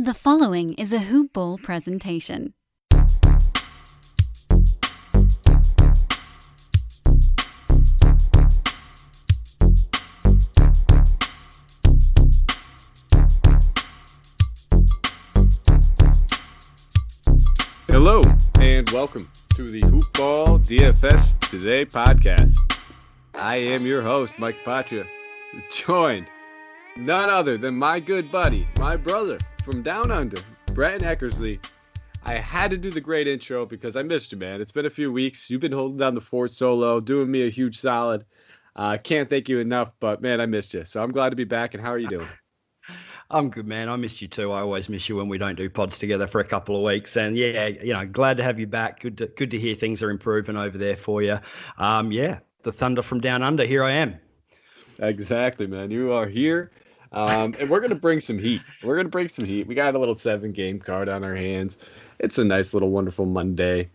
The following is a Hoop Ball presentation. Hello, and welcome to the Hoop Ball DFS Today podcast. I am your host, Mike Pacha, joined none other than my good buddy, my brother from down under, Brenton Eckersley. I had to do the great intro because I missed you, man. It's been a few weeks. You've been holding down the fort solo, doing me a huge solid. Can't thank you enough, but man, I missed you. So I'm glad to be back. And how are you doing? I'm good, man. I missed you too. I always miss you when we don't do pods together for a couple of weeks. And yeah, glad to have you back. Good to hear things are improving over there for you. The thunder from down under. Here I am. Exactly, man. You are here. And we're going to bring some heat. We got a little 7-game card on our hands. It's a nice little wonderful Monday,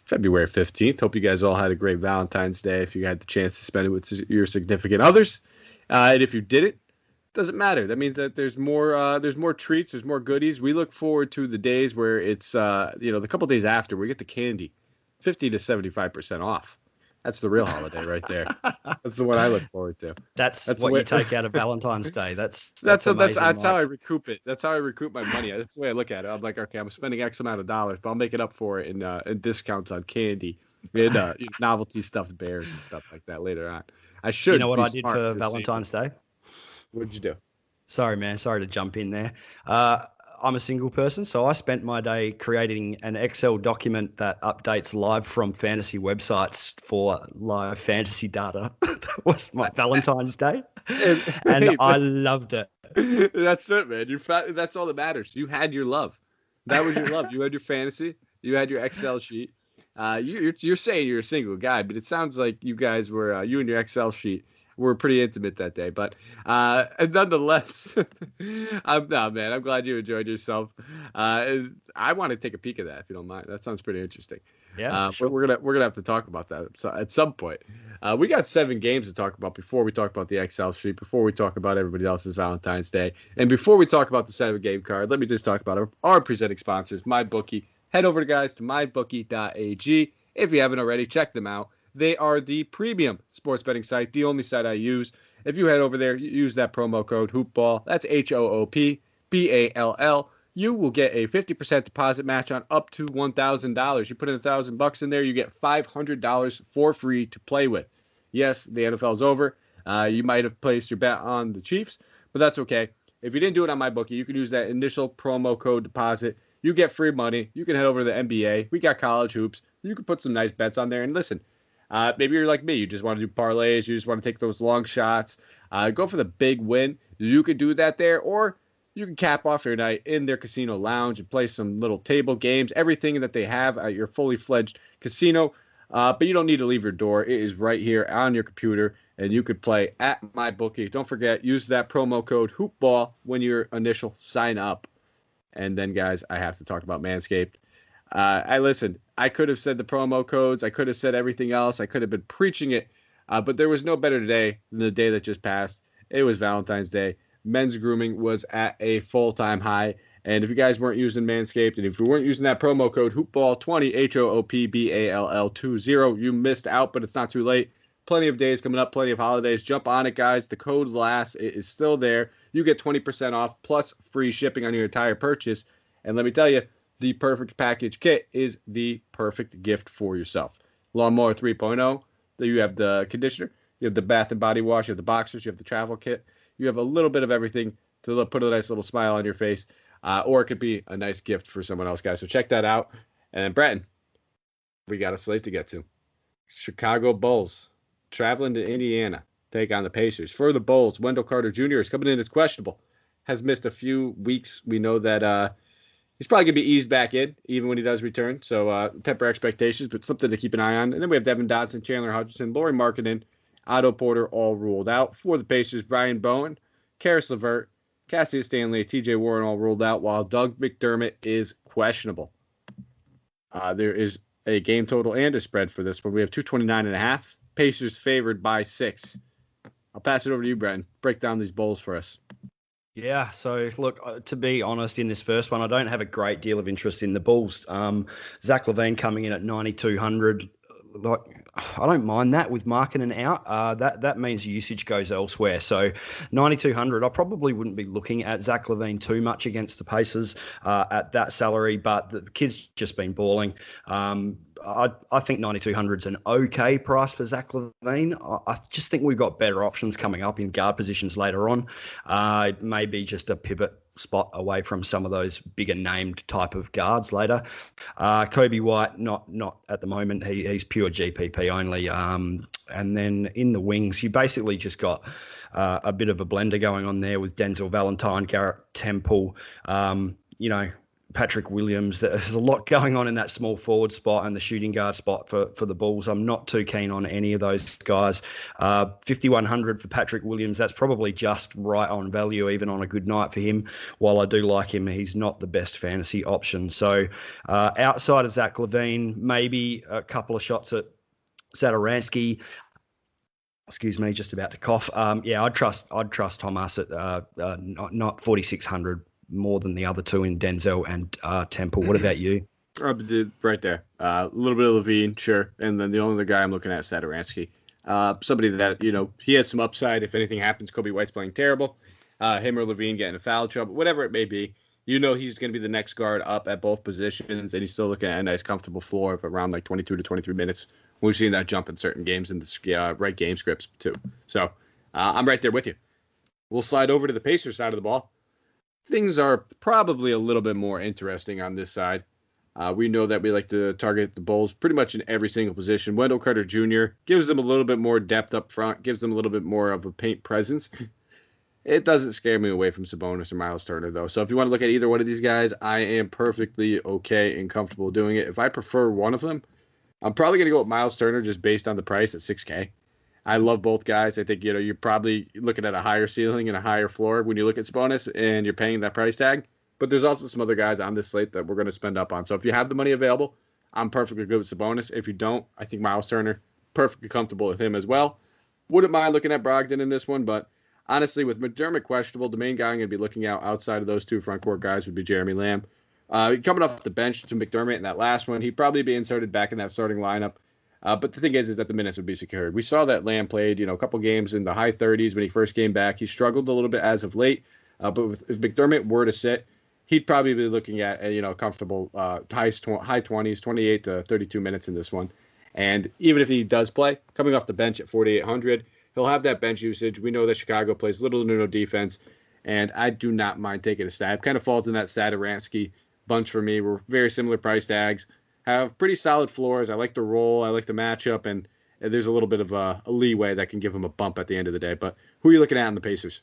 February 15th. Hope you guys all had a great Valentine's Day if you had the chance to spend it with your significant others. And if you didn't, doesn't matter. That means that there's more treats, there's more goodies. We look forward to the days where it's the couple days after we get the candy 50 to 75% off. That's the real holiday right there. That's the one I look forward to. That's what you take out of Valentine's Day. That's how I recoup it. That's how I recoup my money. That's the way I look at it. I'm like, okay, I'm spending X amount of dollars, but I'll make it up for it in discounts on candy and novelty stuffed bears and stuff like that later on. I should. You know what I did for Valentine's Day? What'd you do? Sorry, man. Sorry to jump in there. I'm a single person, so I spent my day creating an Excel document that updates live from fantasy websites for live fantasy data. That was my Valentine's Day, and I loved it. That's it, man. That's all that matters. You had your love. That was your love. You had your fantasy. You had your Excel sheet. You're saying you're a single guy, but it sounds like you guys were you and your Excel sheet were pretty intimate that day, but nonetheless, I'm glad you enjoyed yourself. I want to take a peek at that if you don't mind. That sounds pretty interesting. Yeah, sure. We're gonna have to talk about that at some point. We got 7 games to talk about before we talk about the Excel sheet, before we talk about everybody else's Valentine's Day, and before we talk about the 7-game card. Let me just talk about our presenting sponsors, MyBookie. Head over to mybookie.ag. If you haven't already, check them out. They are the premium sports betting site, the only site I use. If you head over there, use that promo code HoopBall. That's HOOPBALL. You will get a 50% deposit match on up to $1,000. You put in $1,000 in there, you get $500 for free to play with. Yes, the NFL is over. You might have placed your bet on the Chiefs, but that's okay. If you didn't do it on MyBookie, you can use that initial promo code deposit. You get free money. You can head over to the NBA. We got college hoops. You can put some nice bets on there. And listen, maybe you're like me. You just want to do parlays. You just want to take those long shots. Go for the big win. You could do that there, or you can cap off your night in their casino lounge and play some little table games, everything that they have at your fully fledged casino. But you don't need to leave your door. It is right here on your computer, and you could play at MyBookie. Don't forget, use that promo code HoopBall when your initial sign up. And then, guys, I have to talk about Manscaped. I could have said the promo codes. I could have said everything else. I could have been preaching it. But there was no better day than the day that just passed. It was Valentine's Day. Men's grooming was at a full-time high. And if you guys weren't using Manscaped, and if you weren't using that promo code HoopBall20, HOOPBALL20, you missed out, but it's not too late. Plenty of days coming up, plenty of holidays. Jump on it, guys. The code lasts. It is still there. You get 20% off plus free shipping on your entire purchase. And let me tell you, the perfect package kit is the perfect gift for yourself. Lawnmower 3.0, you have the conditioner, you have the bath and body wash, you have the boxers, you have the travel kit. You have a little bit of everything to put a nice little smile on your face. Or it could be a nice gift for someone else, guys. So check that out. And then, Brenton, we got a slate to get to. Chicago Bulls traveling to Indiana, take on the Pacers. For the Bulls, Wendell Carter Jr. is coming in as questionable. Has missed a few weeks. We know that he's probably going to be eased back in, even when he does return. So temper expectations, but something to keep an eye on. And then we have Devin Dodson, Chandler Hutchinson, Lauri Markkanen, Otto Porter, all ruled out. For the Pacers, Brian Bowen, Karis LeVert, Cassius Stanley, TJ Warren, all ruled out, while Doug McDermott is questionable. There is a game total and a spread for this one. We have 229.5. Pacers favored by 6. I'll pass it over to you, Brenton. Break down these Bulls for us. Yeah, so look, to be honest, in this first one, I don't have a great deal of interest in the Bulls. Zach LaVine coming in at 9,200. Like, I don't mind that with Markkanen out. That means usage goes elsewhere. So 9,200, I probably wouldn't be looking at Zach LaVine too much against the Pacers at that salary, but the kid's just been balling. I think 9,200 is an okay price for Zach LaVine. I just think we've got better options coming up in guard positions later on. It may be just a pivot spot away from some of those bigger named type of guards later. Kobe White, not at the moment. He's pure GPP only. And then in the wings, you basically just got a bit of a blender going on there with Denzel Valentine, Garrett Temple, Patrick Williams. There's a lot going on in that small forward spot and the shooting guard spot for the Bulls. I'm not too keen on any of those guys. 5,100 for Patrick Williams. That's probably just right on value, even on a good night for him. While I do like him, he's not the best fantasy option. So outside of Zach LaVine, maybe a couple of shots at Satoransky. Excuse me, just about to cough. I'd trust Thomas at not 4,600. More than the other two in Denzel and Temple. What about you? Right there. A little bit of Levine, sure. And then the only other guy I'm looking at is Satoransky. Somebody that, he has some upside. If anything happens, Kobe White's playing terrible. Him or Levine getting in foul trouble, whatever it may be. He's going to be the next guard up at both positions, and he's still looking at a nice, comfortable floor of around like 22 to 23 minutes. We've seen that jump in certain games in the right game scripts, too. So I'm right there with you. We'll slide over to the Pacers side of the ball. Things are probably a little bit more interesting on this side. We know that we like to target the Bulls pretty much in every single position. Wendell Carter Jr. gives them a little bit more depth up front, gives them a little bit more of a paint presence. It doesn't scare me away from Sabonis or Miles Turner, though. So if you want to look at either one of these guys, I am perfectly okay and comfortable doing it. If I prefer one of them, I'm probably going to go with Miles Turner just based on the price at $6K. I love both guys. I think, you're probably looking at a higher ceiling and a higher floor when you look at Sabonis and you're paying that price tag. But there's also some other guys on this slate that we're going to spend up on. So if you have the money available, I'm perfectly good with Sabonis. If you don't, I think Miles Turner, perfectly comfortable with him as well. Wouldn't mind looking at Brogdon in this one, but honestly, with McDermott questionable, the main guy I'm going to be looking at outside of those two front court guys would be Jeremy Lamb. Coming off the bench to McDermott in that last one, he'd probably be inserted back in that starting lineup. But the thing is that the minutes would be secured. We saw that Lamb played, a couple games in the high 30s when he first came back. He struggled a little bit as of late. But if McDermott were to sit, he'd probably be looking at, comfortable high 20s, 28 to 32 minutes in this one. And even if he does play, coming off the bench at 4,800, he'll have that bench usage. We know that Chicago plays little to no defense, and I do not mind taking a stab. Kind of falls in that Satoransky bunch for me. We're very similar price tags. Have pretty solid floors. I like the roll. I like the matchup, and there's a little bit of a leeway that can give them a bump at the end of the day. But who are you looking at in the Pacers?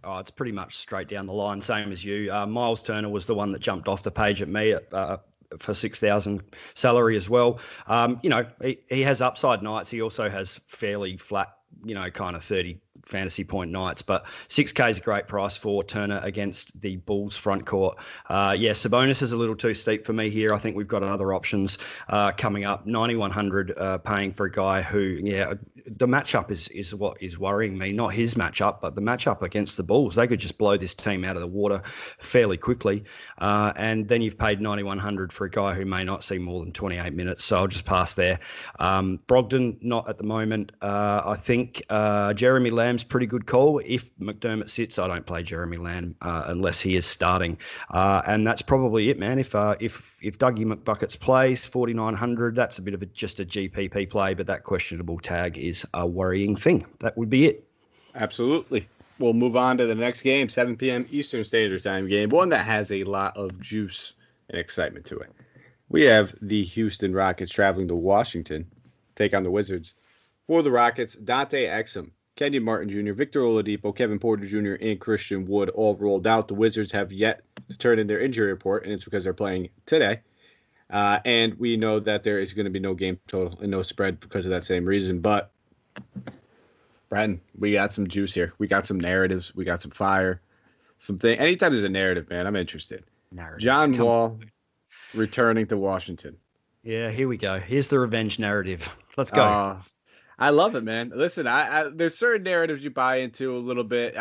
Oh, it's pretty much straight down the line, same as you. Miles Turner was the one that jumped off the page at me for 6,000 salary as well. He has upside nights. He also has fairly flat, kind of 30 fantasy point nights, but 6K is a great price for Turner against the Bulls front court. Sabonis is a little too steep for me here. I think we've got other options coming up. 9,100 paying for a guy who, the matchup is what is worrying me. Not his matchup, but the matchup against the Bulls. They could just blow this team out of the water fairly quickly. And then you've paid 9,100 for a guy who may not see more than 28 minutes. So I'll just pass there. Brogdon, not at the moment. I think Jeremy Lamb's pretty good call. If McDermott sits, I don't play Jeremy Lamb unless he is starting. And that's probably it, man. If Dougie McBuckets plays 4,900, that's a bit of just a GPP play, but that questionable tag is a worrying thing. That would be it. Absolutely. We'll move on to the next game, 7 p.m. Eastern Standard Time game, one that has a lot of juice and excitement to it. We have the Houston Rockets traveling to Washington, take on the Wizards. For the Rockets, Dante Exum, Kenyon Martin Jr., Victor Oladipo, Kevin Porter Jr., and Christian Wood all rolled out. The Wizards have yet to turn in their injury report, and it's because they're playing today. And we know that there is going to be no game total and no spread because of that same reason. But, Brenton, we got some juice here. We got some narratives. We got some fire. Something. Anytime there's a narrative, man, I'm interested. Narratives. John Wall returning to Washington. Yeah, here we go. Here's the revenge narrative. Let's go. I love it, man. Listen, there's certain narratives you buy into a little bit.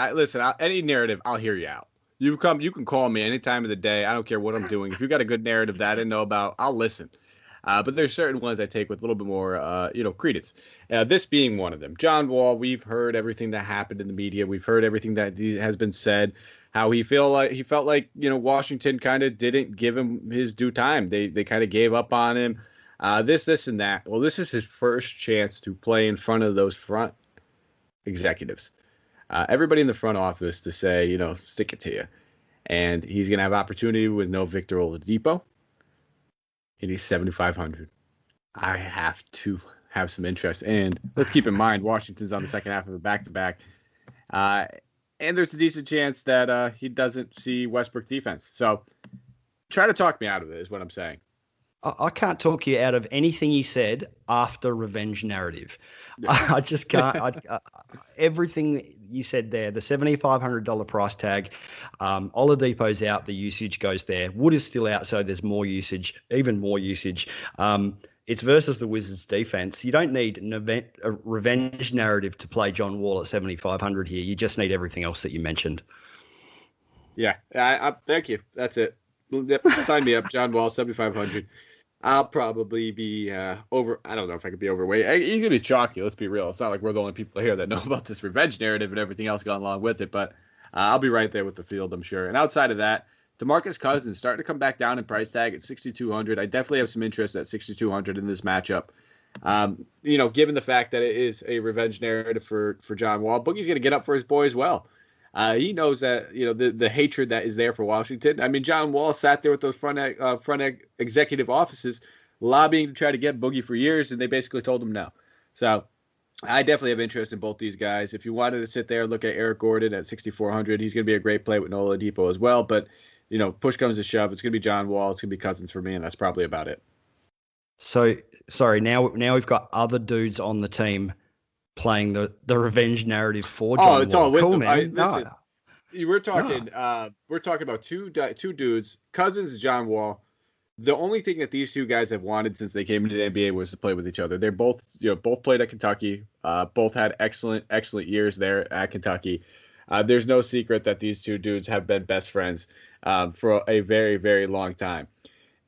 Any narrative, I'll hear you out. You can call me any time of the day. I don't care what I'm doing. If you got a good narrative that I didn't know about, I'll listen. But there's certain ones I take with a little bit more, credence. This being one of them. John Wall, we've heard everything that happened in the media. We've heard everything that has been said. How he felt like Washington kind of didn't give him his due time. They kind of gave up on him. This, and that. Well, this is his first chance to play in front of those front executives. Everybody in the front office to say, stick it to you. And he's going to have opportunity with no Victor Oladipo. And he's 7,500. I have to have some interest. And let's keep in mind, Washington's on the second half of a back-to-back. And there's a decent chance that he doesn't see Westbrook defense. So try to talk me out of it is what I'm saying. I can't talk you out of anything you said after revenge narrative. Yeah. I just can't. Everything you said there, the $7,500 price tag, Oladipo's out, the usage goes there. Wood is still out, so there's more usage, even more usage. It's versus the Wizards defense. You don't need a revenge narrative to play John Wall at 7,500 here. You just need everything else that you mentioned. Yeah, thank you. That's it. Yep, sign me up, John Wall, 7,500. I'll probably be over. I don't know if I could be overweight. He's going to be chalky. Let's be real. It's not like we're the only people here that know about this revenge narrative and everything else going along with it. But I'll be right there with the field, I'm sure. And outside of that, DeMarcus Cousins starting to come back down in price tag at 6,200. I definitely have some interest at 6,200 in this matchup. Given the fact that it is a revenge narrative for John Wall, Boogie's going to get up for his boy as well. He knows that the hatred that is there for Washington. I mean, John Wall sat there with those front executive offices lobbying to try to get Boogie for years, and they basically told him no. So I definitely have interest in both these guys. If you wanted to sit there and look at Eric Gordon at 6,400, he's going to be a great play with Nola Oladipo as well. But push comes to shove, it's going to be John Wall, it's going to be Cousins for me, and that's probably about it. So sorry, now we've got other dudes on the team playing the revenge narrative for John Wall. It's all with cool, them. man. Listen, we're talking about two dudes, Cousins and John Wall. The only thing that these two guys have wanted since they came into the NBA was to play with each other. They're both played at Kentucky. Both had excellent years there at Kentucky. There's no secret that these two dudes have been best friends for a very, very long time.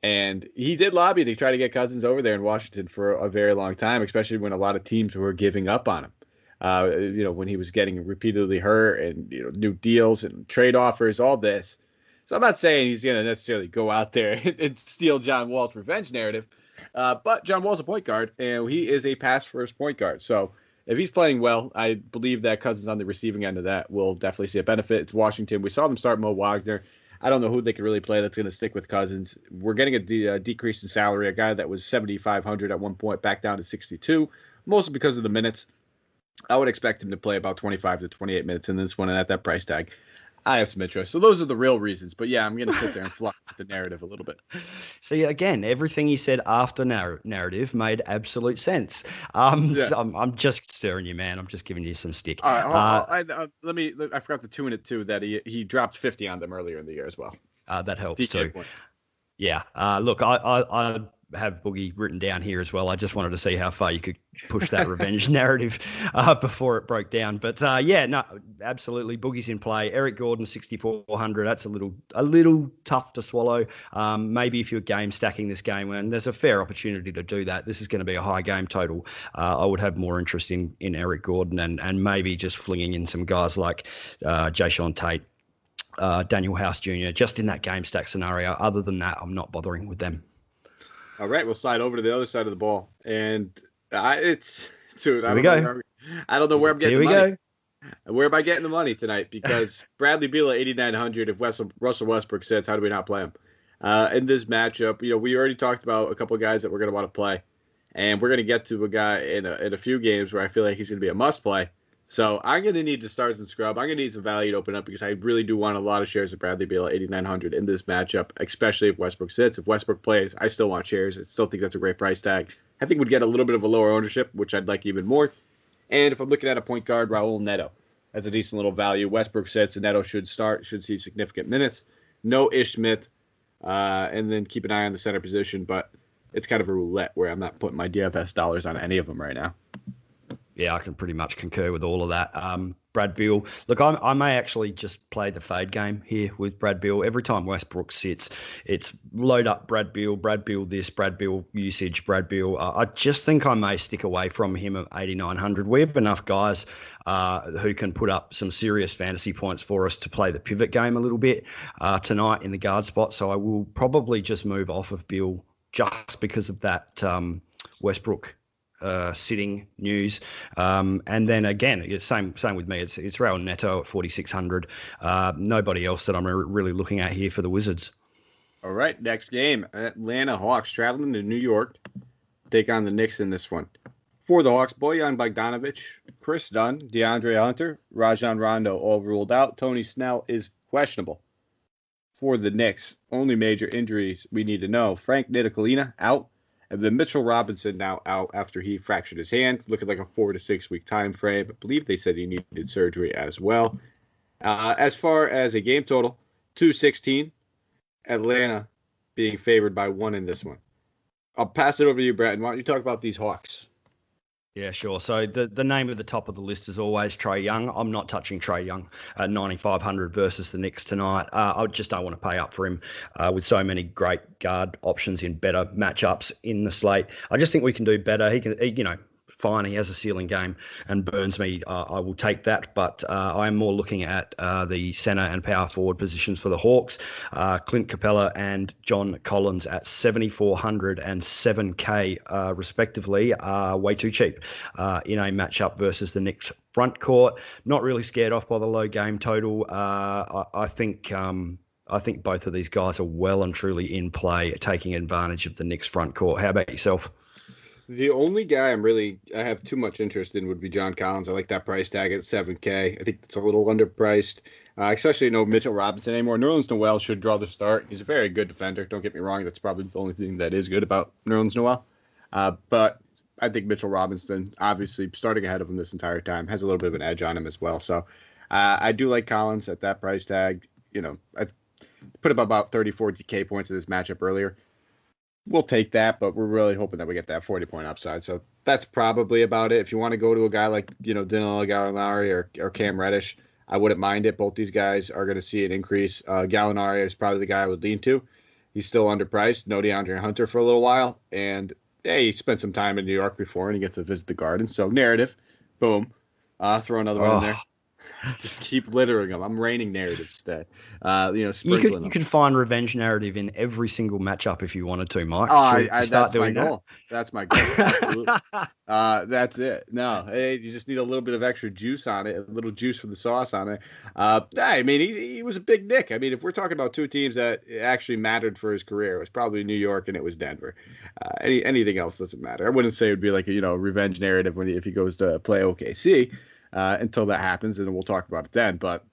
And he did lobby to try to get Cousins over there in Washington for a very long time, especially when a lot of teams were giving up on him. When he was getting repeatedly hurt and, new deals and trade offers, all this. So I'm not saying he's going to necessarily go out there and steal John Wall's revenge narrative. But John Wall's a point guard, and he is a pass-first point guard. So if he's playing well, I believe that Cousins on the receiving end of that will definitely see a benefit. It's Washington. We saw them start Mo Wagner. I don't know who they can really play that's going to stick with Cousins. We're getting a decrease in salary. A guy that was 7,500 at one point back down to 62, mostly because of the minutes. I would expect him to play about 25 to 28 minutes in this one, and at that price tag, I have some interest. So those are the real reasons. But yeah, I'm going to sit there and fluff the narrative a little bit. So yeah, again, everything you said after narrative made absolute sense. Yeah. So I'm just stirring you, man. I'm just giving you some stick. All right, I forgot to tune it too that he dropped 50 on them earlier in the year as well. That helps DK too. Points. Yeah. Look, I have Boogie written down here as well. I just wanted to see how far you could push that revenge narrative before it broke down. But no, absolutely. Boogie's in play. Eric Gordon, 6,400. That's a little tough to swallow. Maybe if you're game stacking this game, and there's a fair opportunity to do that. This is going to be a high game total. I would have more interest in Eric Gordon and maybe just flinging in some guys like Jayshawn Tate, Daniel House Jr., just in that game stack scenario. Other than that, I'm not bothering with them. All right, we'll slide over to the other side of the ball. And I don't know where I'm getting the money. Where am I getting the money tonight? Because Bradley Beal at 8,900, if Russell Westbrook sits, how do we not play him? In this matchup, we already talked about a couple of guys that we're going to want to play. And we're going to get to a guy in a few games where I feel like he's going to be a must play. So I'm going to need the stars and scrub. I'm going to need some value to open up because I really do want a lot of shares of Bradley Beal at 8,900 in this matchup, especially if Westbrook sits. If Westbrook plays, I still want shares. I still think that's a great price tag. I think we'd get a little bit of a lower ownership, which I'd like even more. And if I'm looking at a point guard, Raul Neto has a decent little value. Westbrook sits, and Neto should see significant minutes. No Ish Smith, and then keep an eye on the center position. But it's kind of a roulette where I'm not putting my DFS dollars on any of them right now. Yeah, I can pretty much concur with all of that. Brad Beal, look, I may actually just play the fade game here with Brad Beal. Every time Westbrook sits, it's load up Brad Beal this, Brad Beal usage, Brad Beal. I just think I may stick away from him at 8,900. We have enough guys who can put up some serious fantasy points for us to play the pivot game a little bit tonight in the guard spot. So I will probably just move off of Beal just because of that Westbrook sitting news. And then again, it's same with me. It's Raul Neto at 4,600. Nobody else that I'm really looking at here for the Wizards. All right, next game. Atlanta Hawks traveling to New York. Take on the Knicks in this one. For the Hawks, Bojan Bogdanovic, Chris Dunn, DeAndre Hunter, Rajon Rondo all ruled out. Tony Snell is questionable. For the Knicks, only major injuries we need to know. Frank Ntilikina out. And then Mitchell Robinson now out after he fractured his hand, looking like a 4 to 6 week time frame. I believe they said he needed surgery as well. As far as a game total, 216. Atlanta being favored by 1 in this one. I'll pass it over to you, Brenton. Why don't you talk about these Hawks? Yeah, sure. So the name at the top of the list is always Trae Young. I'm not touching Trae Young at 9,500 versus the Knicks tonight. I just don't want to pay up for him with so many great guard options in better matchups in the slate. I just think we can do better. Fine, he has a ceiling game and burns me. I will take that, but I am more looking at the center and power forward positions for the Hawks. Clint Capella and John Collins at 7,400 and 7K respectively are way too cheap in a matchup versus the Knicks front court. Not really scared off by the low game total. I think both of these guys are well and truly in play, taking advantage of the Knicks front court. How about yourself? The only guy I have too much interest in would be John Collins. I like that price tag at 7K. I think it's a little underpriced, especially no Mitchell Robinson anymore. Nerlens Noel should draw the start. He's a very good defender. Don't get me wrong. That's probably the only thing that is good about Nerlens Noel. But I think Mitchell Robinson, obviously starting ahead of him this entire time, has a little bit of an edge on him as well. So I do like Collins at that price tag. I put up about 30, 40K points in this matchup earlier. We'll take that, but we're really hoping that we get that 40-point upside. So that's probably about it. If you want to go to a guy like, Danilo Gallinari or Cam Reddish, I wouldn't mind it. Both these guys are going to see an increase. Gallinari is probably the guy I would lean to. He's still underpriced. No DeAndre Hunter for a little while. And, he spent some time in New York before, and he gets to visit the Garden. So narrative, boom. Throw another one in there. Just keep littering them. I'm raining narratives today. Sprinkling them. You could find revenge narrative in every single matchup if you wanted to, Mike. That's my goal. That's my goal. Absolutely. That's it. No, you just need a little bit of extra juice on it, a little juice for the sauce on it. He was a big Nick. I mean, if we're talking about two teams that actually mattered for his career, it was probably New York and it was Denver. Anything else doesn't matter. I wouldn't say it would be like a revenge narrative if he goes to play OKC. Until that happens, and we'll talk about it then. But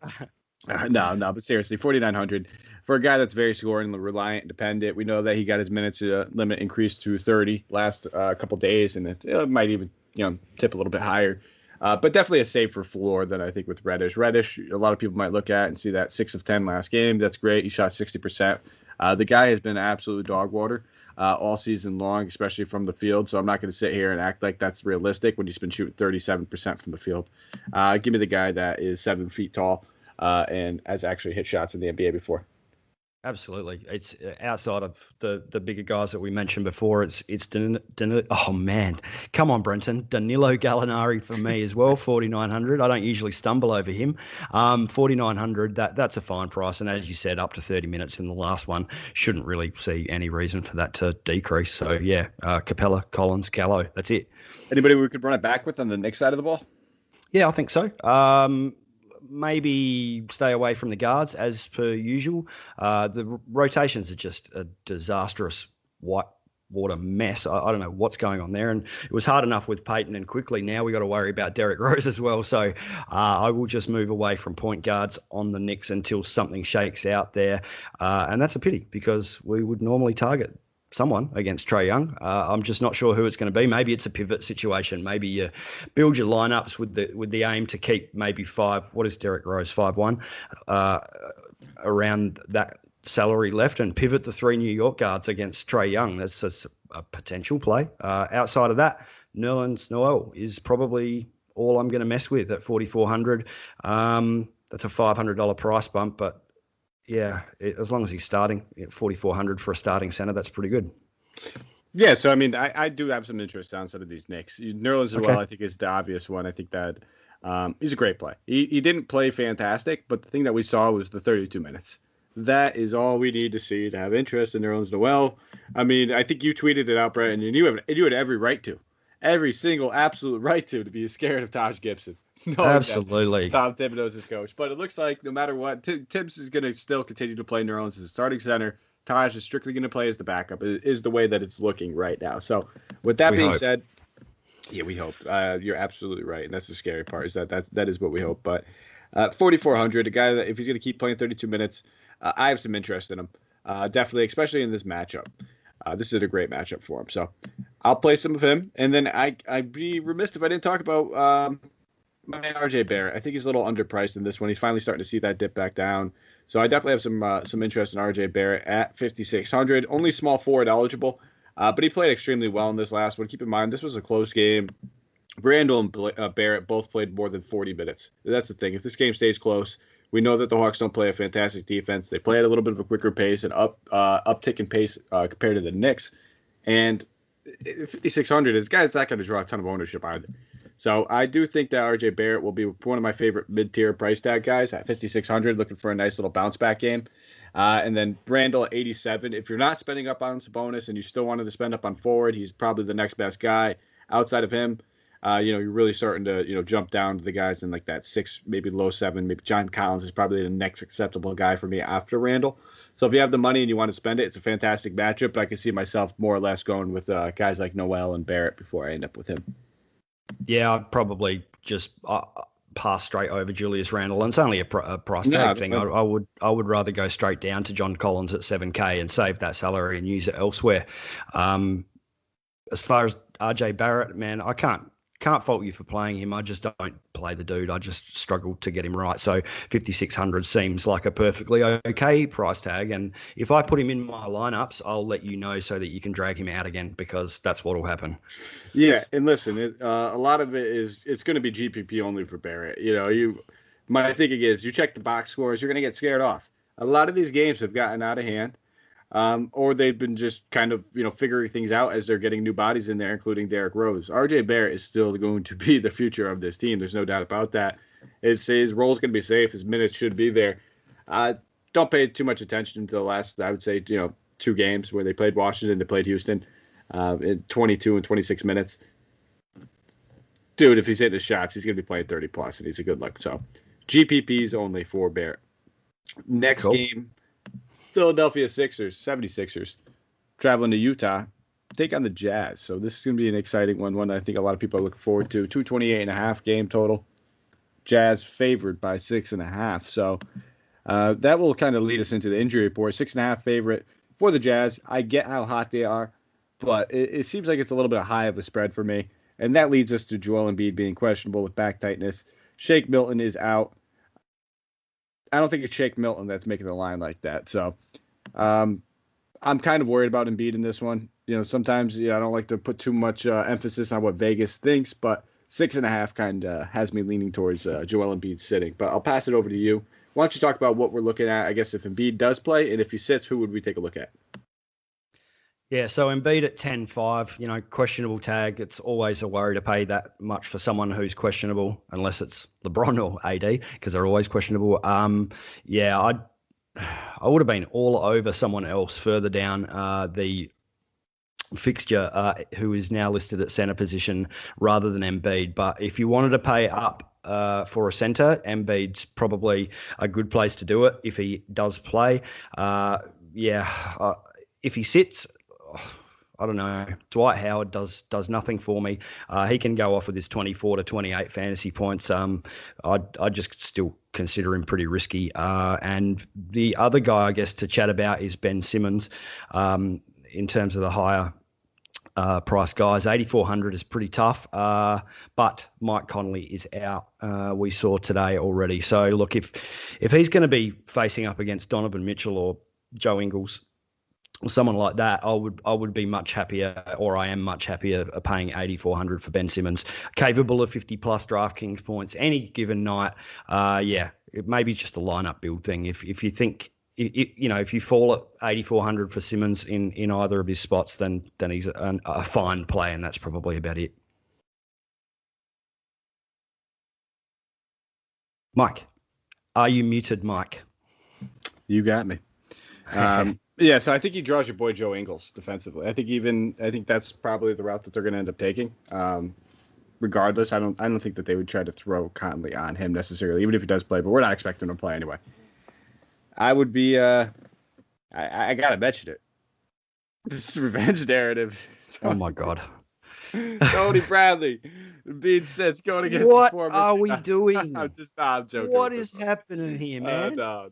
but seriously, 4,900 for a guy that's very scoring, reliant, dependent. We know that he got his minutes limit increased to 30 last couple days, and it might even tip a little bit higher. But definitely a safer floor than I think with Reddish. Reddish, a lot of people might look at and see that 6 of 10 last game. That's great. He shot 60%. The guy has been absolute dog water all season long, especially from the field. So I'm not going to sit here and act like that's realistic when he's been shooting 37% from the field. Give me the guy that is 7 feet tall and has actually hit shots in the NBA before. Absolutely. It's outside of the bigger guys that we mentioned before. Oh, man. Come on, Brenton. Danilo Gallinari for me as well, 4,900. I don't usually stumble over him. 4,900, that's a fine price. And as you said, up to 30 minutes in the last one, shouldn't really see any reason for that to decrease. So, yeah, Capella, Collins, Gallo, that's it. Anybody we could run it back with on the Knicks side of the ball? Yeah, I think so. Maybe stay away from the guards as per usual. The rotations are just a disastrous whitewater mess. I don't know what's going on there. And it was hard enough with Peyton and quickly. Now we got to worry about Derrick Rose as well. So I will just move away from point guards on the Knicks until something shakes out there. And that's a pity because we would normally target someone against Trae Young. I'm just not sure who it's going to be. Maybe it's a pivot situation. Maybe you build your lineups with the aim to keep maybe 5. What is Derrick Rose? 5'1", around that salary left and pivot the 3 New York guards against Trae Young. That's a potential play. Outside of that, Nerlens Noel is probably all I'm going to mess with at 4,400. That's a $500 price bump, but yeah, as long as he's starting at 4,400 for a starting center, that's pretty good. Yeah, so I mean, I do have some interest on some of these Knicks. Nerlens as well, I think, is the obvious one. I think that he's a great play. He didn't play fantastic, but the thing that we saw was the 32 minutes. That is all we need to see to have interest in Nerlens Noel. I mean, I think you tweeted it out, Brenton, and you had every right to. Every single absolute right to be scared of Taj Gibson. Absolutely. Tom Thibodeau's his coach. But it looks like no matter what, Tibbs is going to still continue to play Nerlens as a starting center. Taj is strictly going to play as the backup, is the way that it's looking right now. So with that being said, yeah, we hope. You're absolutely right. And that's the scary part, is that is what we hope. But 4,400, a guy that if he's going to keep playing 32 minutes, I have some interest in him. Definitely, especially in this matchup. This is a great matchup for him. So I'll play some of him. And then I'd be remiss if I didn't talk about my man RJ Barrett. I think he's a little underpriced in this one. He's finally starting to see that dip back down. So I definitely have some interest in RJ Barrett at 5,600. Only small forward eligible, but he played extremely well in this last one. Keep in mind, this was a close game. Randall and Barrett both played more than 40 minutes. That's the thing. If this game stays close, we know that the Hawks don't play a fantastic defense. They play at a little bit of a quicker pace and uptick in pace compared to the Knicks. And 5,600, this guy's not going to draw a ton of ownership either. So I do think that RJ Barrett will be one of my favorite mid-tier price tag guys at 5,600, looking for a nice little bounce back game. And then Randall at 87. If you're not spending up on Sabonis and you still wanted to spend up on forward, he's probably the next best guy. Outside of him, you're really starting to jump down to the guys in like that 6, maybe low 7. Maybe John Collins is probably the next acceptable guy for me after Randall. So if you have the money and you want to spend it, it's a fantastic matchup. But I can see myself more or less going with guys like Noel and Barrett before I end up with him. Yeah, I'd probably just pass straight over Julius Randle, and it's only a price tag thing. I would rather go straight down to John Collins at $7K and save that salary and use it elsewhere. As far as RJ Barrett, man, I can't fault you for playing him. I just don't play the dude. I just struggle to get him right. So 5,600 seems like a perfectly okay price tag. And if I put him in my lineups, I'll let you know so that you can drag him out again, because that's what will happen. Yeah, and listen, a lot of it's going to be GPP only for Barrett. My thinking is you check the box scores, you're going to get scared off. A lot of these games have gotten out of hand. Or they've been just kind of, figuring things out as they're getting new bodies in there, including Derrick Rose. RJ Barrett is still going to be the future of this team. There's no doubt about that. His role is going to be safe. His minutes should be there. Don't pay too much attention to the last, I would say, 2 games where they played Washington, they played Houston, in 22 and 26 minutes. Dude, if he's hitting his shots, he's going to be playing 30 plus, and he's a good look. So GPPs only for Barrett. Next game. Philadelphia 76ers, traveling to Utah, take on the Jazz. So this is going to be an exciting one I think a lot of people are looking forward to. 228.5 game total. Jazz favored by 6.5. So that will kind of lead us into the injury report. 6.5 favorite for the Jazz. I get how hot they are, but it seems like it's a little bit high of a spread for me. And that leads us to Joel Embiid being questionable with back tightness. Shake Milton is out. I don't think it's Shake Milton that's making the line like that. So I'm kind of worried about Embiid in this one. Sometimes I don't like to put too much emphasis on what Vegas thinks, but 6.5 kind of has me leaning towards Joel Embiid sitting. But I'll pass it over to you. Why don't you talk about what we're looking at, I guess, if Embiid does play, and if he sits, who would we take a look at? Yeah, so Embiid at 10.5, questionable tag. It's always a worry to pay that much for someone who's questionable, unless it's LeBron or AD, because they're always questionable. I would have been all over someone else further down the fixture who is now listed at center position rather than Embiid. But if you wanted to pay up for a center, Embiid's probably a good place to do it if he does play. If he sits, I don't know. Dwight Howard does nothing for me. He can go off with his 24 to 28 fantasy points. I'd just still consider him pretty risky. And the other guy, I guess, to chat about is Ben Simmons. In terms of the higher price guys, 8,400 is pretty tough. But Mike Conley is out. We saw today already. So look, if he's going to be facing up against Donovan Mitchell or Joe Ingles, someone like that, I would be much happier, or I am much happier paying 8,400 for Ben Simmons, capable of 50+ DraftKings points any given night. Yeah, it may be just a lineup build thing. If you think, if you fall at 8,400 for Simmons in either of his spots, then he's a fine play, and that's probably about it. Mike, are you muted, Mike? You got me. Yeah, so I think he draws your boy Joe Ingles defensively. I think that's probably the route that they're going to end up taking. Regardless, I don't think that they would try to throw Conley on him necessarily, even if he does play. But we're not expecting him to play anyway. I would be. I gotta mention it. This is revenge narrative. Oh my God. Tony Bradley, being sets going against. What are we doing? I'm joking. What is happening here, man? No.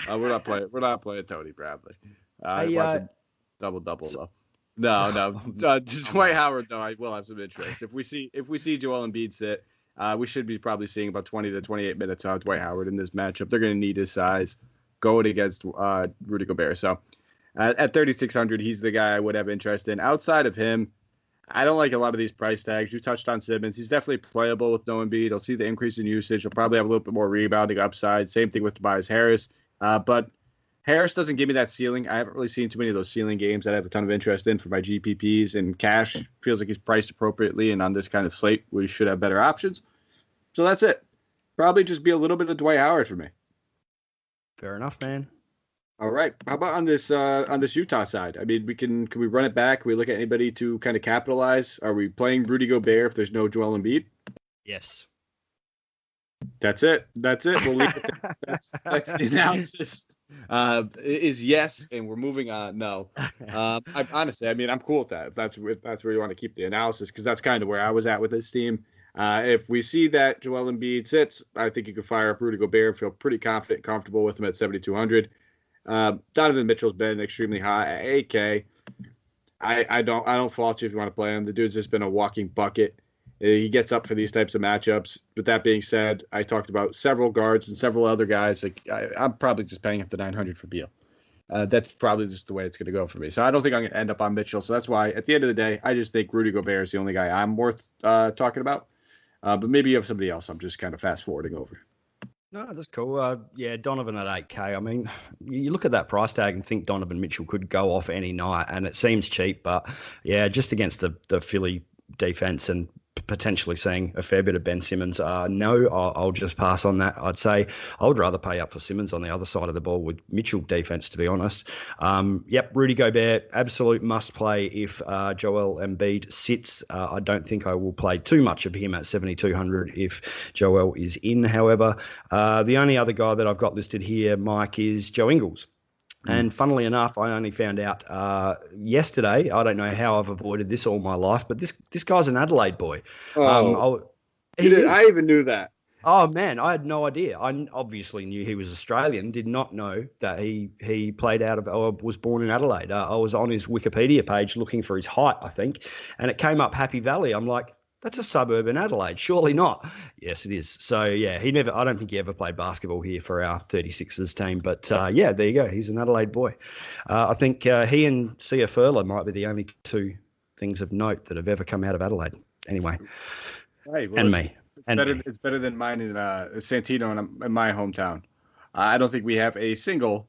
We're not playing Tony Bradley. Watching double though. No. Dwight Howard though, I will have some interest. If we see Joel Embiid sit, we should be probably seeing about 20 to 28 minutes on Dwight Howard in this matchup. They're going to need his size going against Rudy Gobert. So at 3,600, he's the guy I would have interest in. Outside of him, I don't like a lot of these price tags. You touched on Simmons. He's definitely playable with no Embiid. He'll see the increase in usage. He'll probably have a little bit more rebounding upside. Same thing with Tobias Harris. But Harris doesn't give me that ceiling. I haven't really seen too many of those ceiling games that I have a ton of interest in for my GPPs. And cash feels like he's priced appropriately. And on this kind of slate, we should have better options. So that's it. Probably just be a little bit of Dwight Howard for me. Fair enough, man. All right. How about on this Utah side? I mean, can we run it back? Can we look at anybody to kind of capitalize? Are we playing Rudy Gobert if there's no Joel Embiid? Yes. That's it. We'll leave it there. That's the analysis. Is yes, and we're moving on. No. Honestly, I mean, I'm cool with that. If that's where you want to keep the analysis, because that's kind of where I was at with this team. If we see that Joel Embiid sits, I think you could fire up Rudy Gobert. Feel pretty comfortable with him at 7,200. Donovan Mitchell's been extremely high at 8K. I don't fault you if you want to play him. The dude's just been a walking bucket. He gets up for these types of matchups. But that being said, I talked about several guards and several other guys. Like I'm probably just paying up to 900 for Beal. That's probably just the way it's going to go for me. So I don't think I'm going to end up on Mitchell. So that's why, at the end of the day, I just think Rudy Gobert is the only guy I'm worth talking about. But maybe you have somebody else I'm just kind of fast forwarding over. No, that's cool. Yeah, Donovan at 8K. I mean, you look at that price tag and think Donovan Mitchell could go off any night, and it seems cheap. But yeah, just against the Philly defense and potentially seeing a fair bit of Ben Simmons. No, I'll just pass on that. I'd say I would rather pay up for Simmons on the other side of the ball with Mitchell defense, to be honest. Yep, Rudy Gobert, absolute must play if Joel Embiid sits. I don't think I will play too much of him at 7,200 if Joel is in, however. The only other guy that I've got listed here, Mike, is Joe Ingles. And funnily enough, I only found out yesterday. I don't know how I've avoided this all my life, but this guy's an Adelaide boy. I even knew that. Oh, man, I had no idea. I obviously knew he was Australian, did not know that he played out of or was born in Adelaide. I was on his Wikipedia page looking for his height, I think, and it came up Happy Valley. I'm like, that's a suburb in Adelaide. Surely not. Yes, it is. So, yeah, I don't think he ever played basketball here for our 36ers team. But, yeah, there you go. He's an Adelaide boy. I think he and Sia Furler might be the only two things of note that have ever come out of Adelaide. Anyway. Hey, well, and me. It's better than mine in Santino in my hometown. I don't think we have a single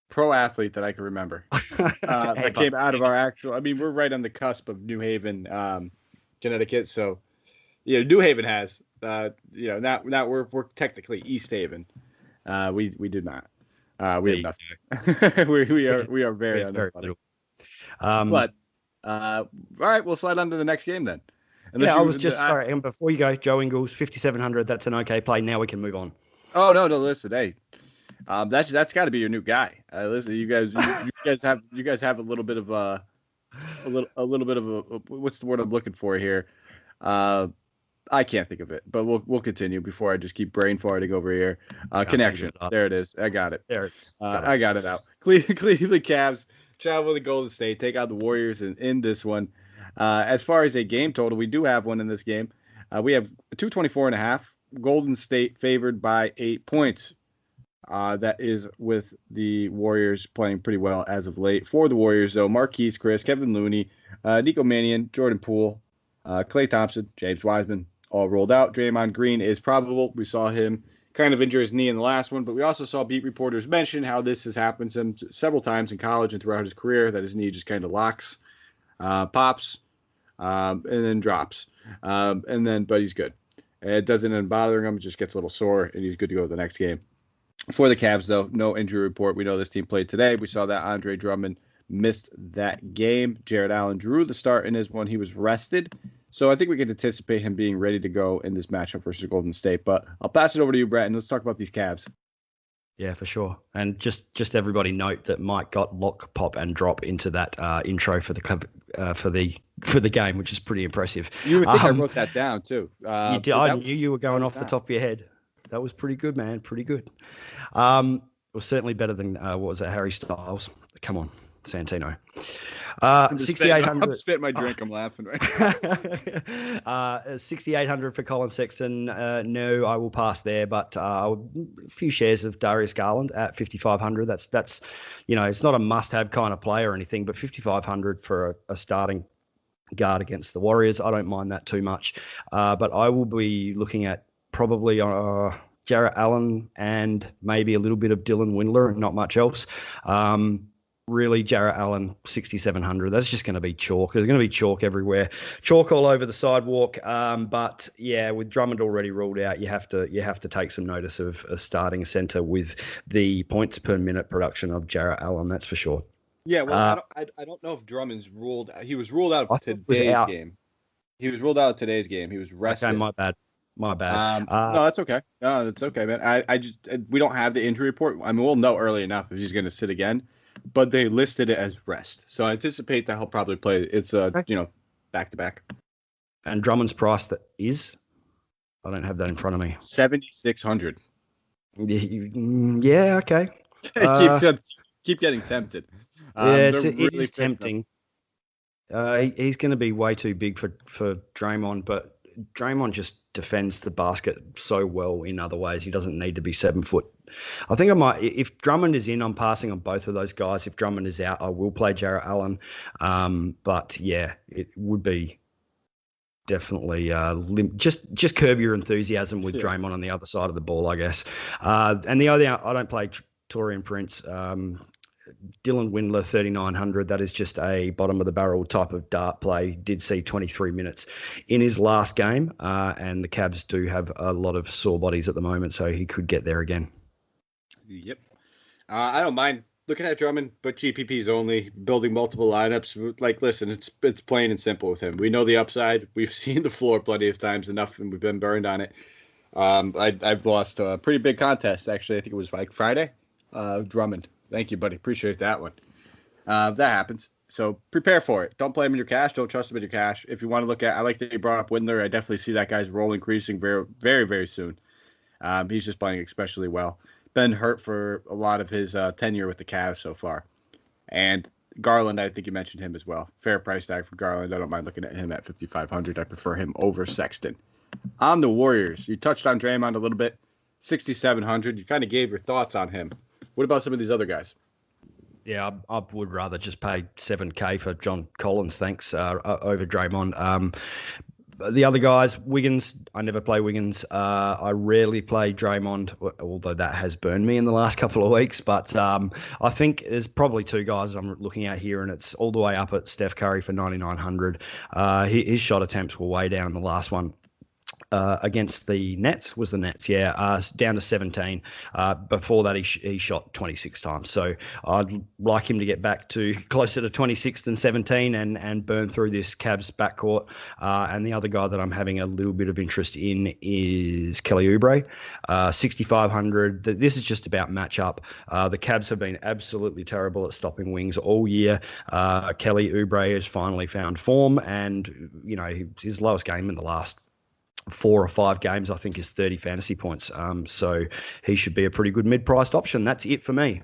pro athlete that I can remember that came out of our actual. I mean, we're right on the cusp of New Haven, Connecticut. So, yeah, New Haven has. Not we're technically East Haven. We do not. We have nothing. we are very unathletic. But all right, we'll slide on to the next game then. I was just sorry. And before you go, Joe Ingles, 5,700. That's an okay play. Now we can move on. Oh no! Listen, hey, that's got to be your new guy. Listen, you guys have a little bit of a what's the word I'm looking for here? I can't think of it, but we'll continue before I just keep brain farting over here. Connection. There it is. I got it. There it is. I got it out. Cleveland Cavs travel to Golden State, take out the Warriors in this one. As far as a game total, we do have one in this game. We have 224.5. Golden State favored by 8 points. That is with the Warriors playing pretty well as of late. For the Warriors, though, Marquise Chris, Kevin Looney, Nico Mannion, Jordan Poole, Klay Thompson, James Wiseman, all rolled out. Draymond Green is probable. We saw him kind of injure his knee in the last one, but we also saw beat reporters mention how this has happened to him several times in college and throughout his career, that his knee just kind of locks, pops, and then drops. But he's good. It doesn't end up bothering him. It just gets a little sore, and he's good to go to the next game. For the Cavs, though, no injury report. We know this team played today. We saw that Andre Drummond missed that game. Jared Allen drew the start in his one. He was rested. So I think we can anticipate him being ready to go in this matchup versus Golden State. But I'll pass it over to you, Brenton. Let's talk about these Cavs. Yeah, for sure. And just everybody note that Mike got lock, pop, and drop into that intro for the game, which is pretty impressive. You would think I wrote that down too. You did. I knew you were going off the top of your head. That was pretty good, man. Pretty good. It was certainly better than what was it, Harry Styles? Come on, Santino. 6,800. I'm spitting my drink. I'm laughing right now. 6,800 for Colin Sexton. No, I will pass there, but a few shares of Darius Garland at 5,500. That's it's not a must-have kind of play or anything, but 5,500 for a starting guard against the Warriors, I don't mind that too much. But I will be looking at probably Jarrett Allen and maybe a little bit of Dylan Windler and not much else. Really, Jarrett Allen, 6,700. That's just going to be chalk. There's going to be chalk everywhere. Chalk all over the sidewalk. But yeah, with Drummond already ruled out, you have to take some notice of a starting center with the points per minute production of Jarrett Allen. That's for sure. Yeah, well, I don't know if Drummond's ruled. He was ruled out of today's game. He was ruled out of today's game. He was rested. Okay, my bad. No, that's okay. No, that's okay, man. We don't have the injury report. I mean, we'll know early enough if he's going to sit again. But they listed it as rest, so I anticipate that he'll probably play. It's back to back. And Drummond's price I don't have that in front of me. 7,600. Yeah, okay. Keep getting tempted. It is tempting. He's going to be way too big for Draymond, but Draymond just defends the basket so well in other ways. He doesn't need to be 7 foot. I think I might, if Drummond is in, I'm passing on both of those guys. If Drummond is out, I will play Jarrett Allen. But yeah, it would be definitely just curb your enthusiasm with Draymond on the other side of the ball, I guess. And the other, I don't play Taurean Prince. Dylan Windler, 3,900. That is just a bottom of the barrel type of dart play. Did see 23 minutes in his last game, and the Cavs do have a lot of sore bodies at the moment, so he could get there again. Yep. I don't mind looking at Drummond, but GPPs only, building multiple lineups. Like, listen, it's plain and simple with him. We know the upside. We've seen the floor plenty of times enough, and we've been burned on it. I've lost a pretty big contest, actually. I think it was like Friday. Drummond. Thank you, buddy. Appreciate that one. That happens. So prepare for it. Don't play him in your cash. Don't trust him in your cash. If you want to look at, I like that you brought up Windler. I definitely see that guy's role increasing very, very, very soon. He's just playing especially well. Been hurt for a lot of his tenure with the Cavs so far. And Garland, I think you mentioned him as well. Fair price tag for Garland. I don't mind looking at him at 5,500. I prefer him over Sexton. On the Warriors, you touched on Draymond a little bit. 6,700. You kind of gave your thoughts on him. What about some of these other guys? Yeah, I would rather just pay $7,000 for John Collins, thanks, over Draymond. The other guys, Wiggins, I never play Wiggins. I rarely play Draymond, although that has burned me in the last couple of weeks. But I think there's probably two guys I'm looking at here, and it's all the way up at Steph Curry for 9,900. His shot attempts were way down in the last one. Against the Nets, down to 17. Before that, he shot 26 times. So I'd like him to get back to closer to 26 than 17 and burn through this Cavs backcourt. And the other guy that I'm having a little bit of interest in is Kelly Ubrey, 6,500. This is just about matchup. The Cavs have been absolutely terrible at stopping wings all year. Kelly Ubrey has finally found form, and his lowest game in the last 4 or 5 games, I think, is 30 fantasy points. So he should be a pretty good mid-priced option. That's it for me.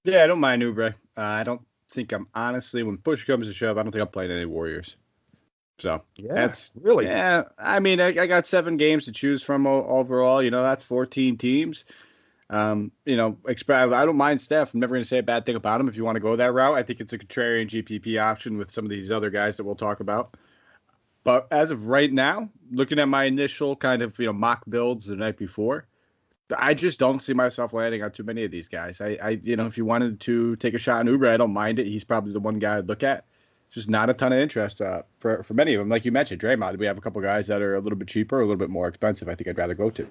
Yeah, I don't mind Ubrey. I don't think honestly, when push comes to shove, I don't think I'm playing any Warriors. So that's really, I mean, I got 7 games to choose from overall. That's 14 teams. I don't mind Steph. I'm never going to say a bad thing about him if you want to go that route. I think it's a contrarian GPP option with some of these other guys that we'll talk about. But as of right now, looking at my initial kind of, mock builds the night before, I just don't see myself landing on too many of these guys. If you wanted to take a shot on Ubrey, I don't mind it. He's probably the one guy I'd look at. Just not a ton of interest for many of them. Like you mentioned, Draymond, we have a couple guys that are a little bit cheaper, a little bit more expensive. I think I'd rather go to.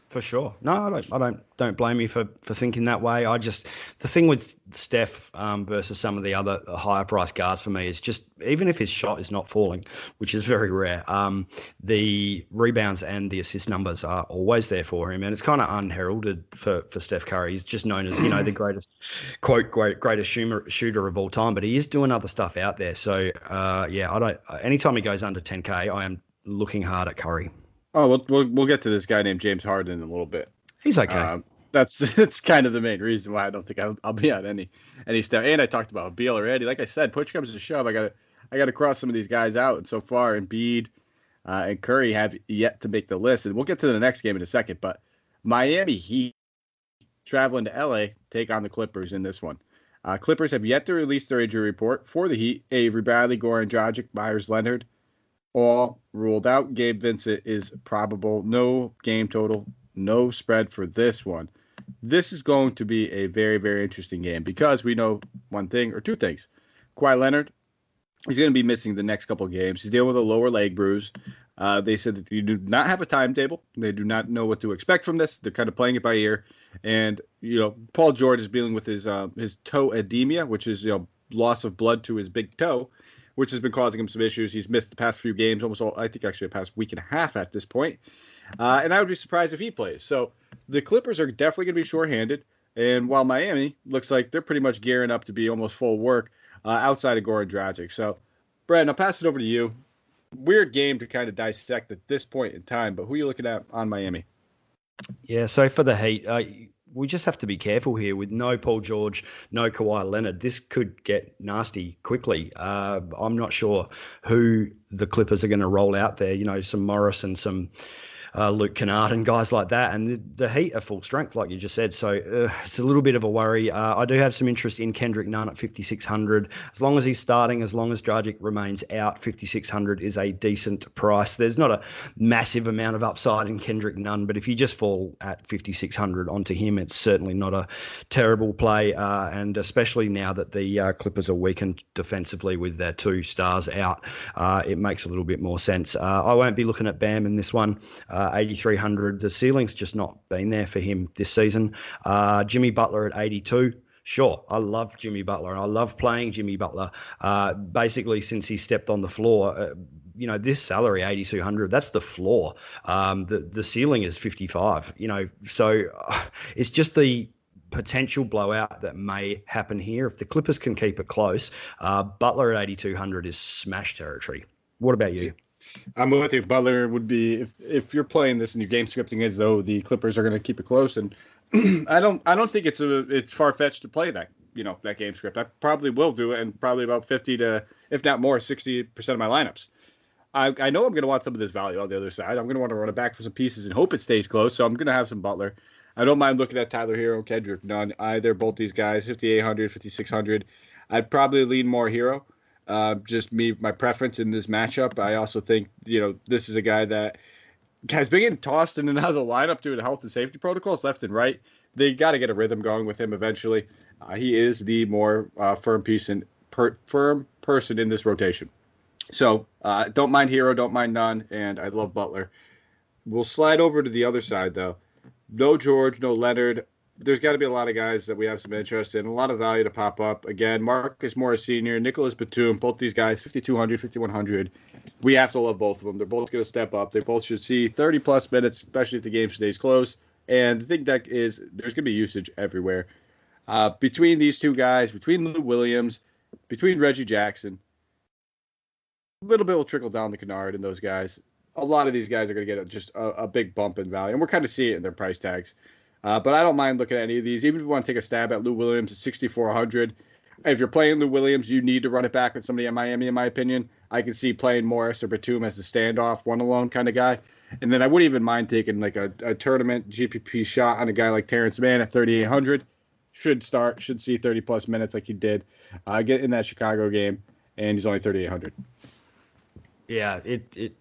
For sure. No, I don't blame you for thinking that way. The thing with Steph versus some of the other higher price guards for me is just, even if his shot is not falling, which is very rare, the rebounds and the assist numbers are always there for him. And it's kind of unheralded for Steph Curry. He's just known as, the greatest, greatest shooter of all time, but he is doing other stuff out there. So anytime he goes under 10K, I am looking hard at Curry. Oh, we'll get to this guy named James Harden in a little bit. He's okay. That's kind of the main reason why I don't think I'll be on any stuff. And I talked about Beal already. Like I said, push comes to shove, I gotta cross some of these guys out. And so far, Embiid and Curry have yet to make the list. And we'll get to the next game in a second. But Miami Heat traveling to LA take on the Clippers in this one. Clippers have yet to release their injury report for the Heat. Avery Bradley, Goran Dragic, Myers Leonard, all ruled out. Gabe Vincent is probable. No game total, no spread for this one. This is going to be a very, very interesting game because we know one thing or two things. Kawhi Leonard, he's going to be missing the next couple of games. He's dealing with a lower leg bruise. They said that you do not have a timetable. They do not know what to expect from this. They're kind of playing it by ear. And, Paul George is dealing with his toe edema, which is, loss of blood to his big toe, which has been causing him some issues. He's missed the past few games, almost all, I think actually the past week and a half at this point. And I would be surprised if he plays. So the Clippers are definitely going to be shorthanded. And while Miami looks like they're pretty much gearing up to be almost full work outside of Goran Dragic. So, Brenton, I'll pass it over to you. Weird game to kind of dissect at this point in time, but who are you looking at on Miami? Yeah, so for the Heat, we just have to be careful here with no Paul George, no Kawhi Leonard. This could get nasty quickly. I'm not sure who the Clippers are going to roll out there. Some Morris and some Luke Kennard and guys like that. And the Heat are full strength, like you just said. So it's a little bit of a worry. I do have some interest in Kendrick Nunn at 5,600. As long as he's starting, as long as Dragic remains out, 5,600 is a decent price. There's not a massive amount of upside in Kendrick Nunn, but if you just fall at 5,600 onto him, it's certainly not a terrible play. And especially now that the Clippers are weakened defensively with their two stars out, it makes a little bit more sense. I won't be looking at Bam in this one. 8,300. The ceiling's just not been there for him this season. Jimmy Butler at 82. Sure, I love Jimmy Butler, and I love playing Jimmy Butler. Basically, since he stepped on the floor, this salary, 8,200, that's the floor. The ceiling is 55. So it's just the potential blowout that may happen here. If the Clippers can keep it close, Butler at 8,200 is smash territory. What about you? I'm with you. Butler would be, if you're playing this and your game scripting as though the Clippers are going to keep it close, and I don't think it's far fetched to play that that game script. I probably will do it, and probably about 50 to, if not more, 60% of my lineups. I know I'm going to want some of this value on the other side. I'm going to want to run it back for some pieces and hope it stays close. So I'm going to have some Butler. I don't mind looking at Tyler Hero, Kendrick Nunn, either. Both these guys, 5,800, 5,600. I'd probably lean more Hero. Just my preference in this matchup. I also think, this is a guy that has been getting tossed in and out of the lineup due to health and safety protocols left and right. They got to get a rhythm going with him eventually. He is the more firm person in this rotation. So don't mind Hero, don't mind Nunn, and I love Butler. We'll slide over to the other side, though. No George, no Leonard. There's got to be a lot of guys that we have some interest in, a lot of value to pop up. Again, Marcus Morris Sr., Nicholas Batum, both these guys, 5,200, 5,100. We have to love both of them. They're both going to step up. They both should see 30-plus minutes, especially if the game stays close. And the thing that is, there's going to be usage everywhere. Between these two guys, between Lou Williams, between Reggie Jackson, a little bit will trickle down the Kennard and those guys. A lot of these guys are going to get just a big bump in value, and we're kind of seeing it in their price tags. But I don't mind looking at any of these. Even if you want to take a stab at Lou Williams at 6,400, if you're playing Lou Williams, you need to run it back with somebody in Miami, in my opinion. I can see playing Morris or Batum as the standoff, one alone kind of guy. And then I wouldn't even mind taking like a tournament GPP shot on a guy like Terrence Mann at 3,800. Should see 30-plus minutes like he did. Get in that Chicago game, and he's only 3,800. Yeah, it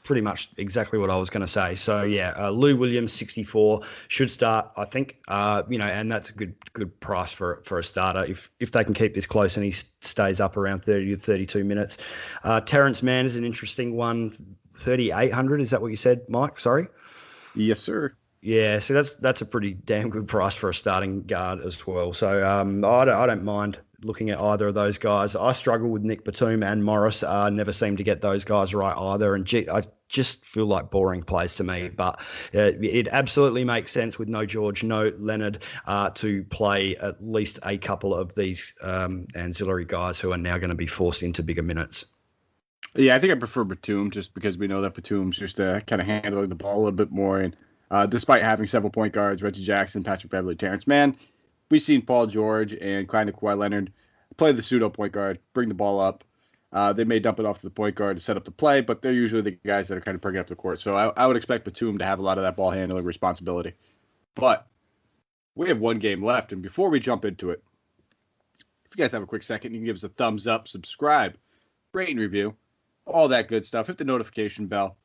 pretty much exactly what I was going to say. So yeah, Lou Williams, 64, should start, I think. And that's a good price for a starter if they can keep this close and he stays up around 30 to 32 minutes. Terrence Mann is an interesting one, 3,800. Is that what you said, Mike? Sorry. Yes, sir. Yeah, so that's a pretty damn good price for a starting guard as well. So I don't mind looking at either of those guys. I struggle with Nick Batum and Morris. Never seem to get those guys right either. And I just feel like boring plays to me. But it absolutely makes sense with no George, no Leonard, to play at least a couple of these ancillary guys who are now going to be forced into bigger minutes. Yeah, I think I prefer Batum just because we know that Batum's just kind of handling the ball a little bit more. And despite having several point guards, Reggie Jackson, Patrick Beverley, Terrence Mann, we've seen Paul George and Klein and Kawhi Leonard play the pseudo point guard, bring the ball up. They may dump it off to the point guard to set up the play, but they're usually the guys that are kind of bringing up the court. So I would expect Batum to have a lot of that ball handling responsibility. But we have one game left, and before we jump into it, if you guys have a quick second, you can give us a thumbs up, subscribe, rate and review, all that good stuff. Hit the notification bell.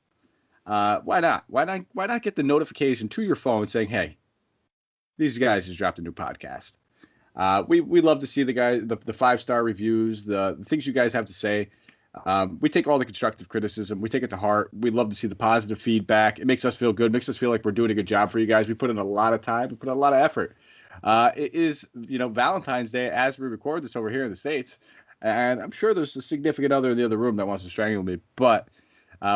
Why not? Why not get the notification to your phone saying, hey, these guys just dropped a new podcast. We love to see the 5-star reviews, the things you guys have to say. We take all the constructive criticism. We take it to heart. We love to see the positive feedback. It makes us feel good. It makes us feel like we're doing a good job for you guys. We put in a lot of time. We put in a lot of effort. It is, Valentine's Day as we record this over here in the States. And I'm sure there's a significant other in the other room that wants to strangle me. But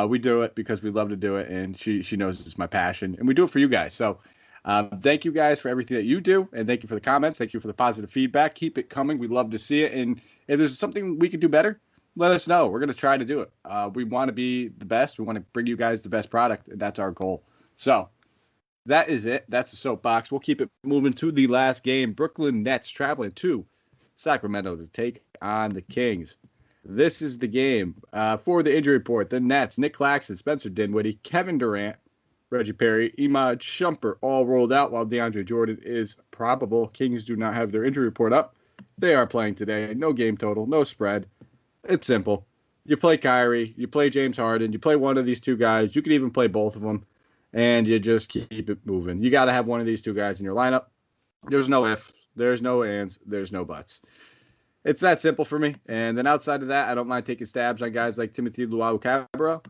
we do it because we love to do it. And she knows it's my passion. And we do it for you guys. So thank you guys for everything that you do. And thank you for the comments. Thank you for the positive feedback. Keep it coming. We love to see it. And if there's something we could do better, let us know. We're going to try to do it. We want to be the best. We want to bring you guys the best product. And that's our goal. So that is it. That's the soapbox. We'll keep it moving to the last game. Brooklyn Nets traveling to Sacramento to take on the Kings. This is the game for the injury report. The Nets, Nick Claxton, Spencer Dinwiddie, Kevin Durant, Reggie Perry, Imad Shumpert all rolled out while DeAndre Jordan is probable. Kings do not have their injury report up. They are playing today. No game total, no spread. It's simple. You play Kyrie, you play James Harden, you play one of these two guys. You could even play both of them, and you just keep it moving. You got to have one of these two guys in your lineup. There's no if, there's no ands, there's no buts. It's that simple for me. And then outside of that, I don't mind taking stabs on guys like Timothy Luwawu-Cabarrot.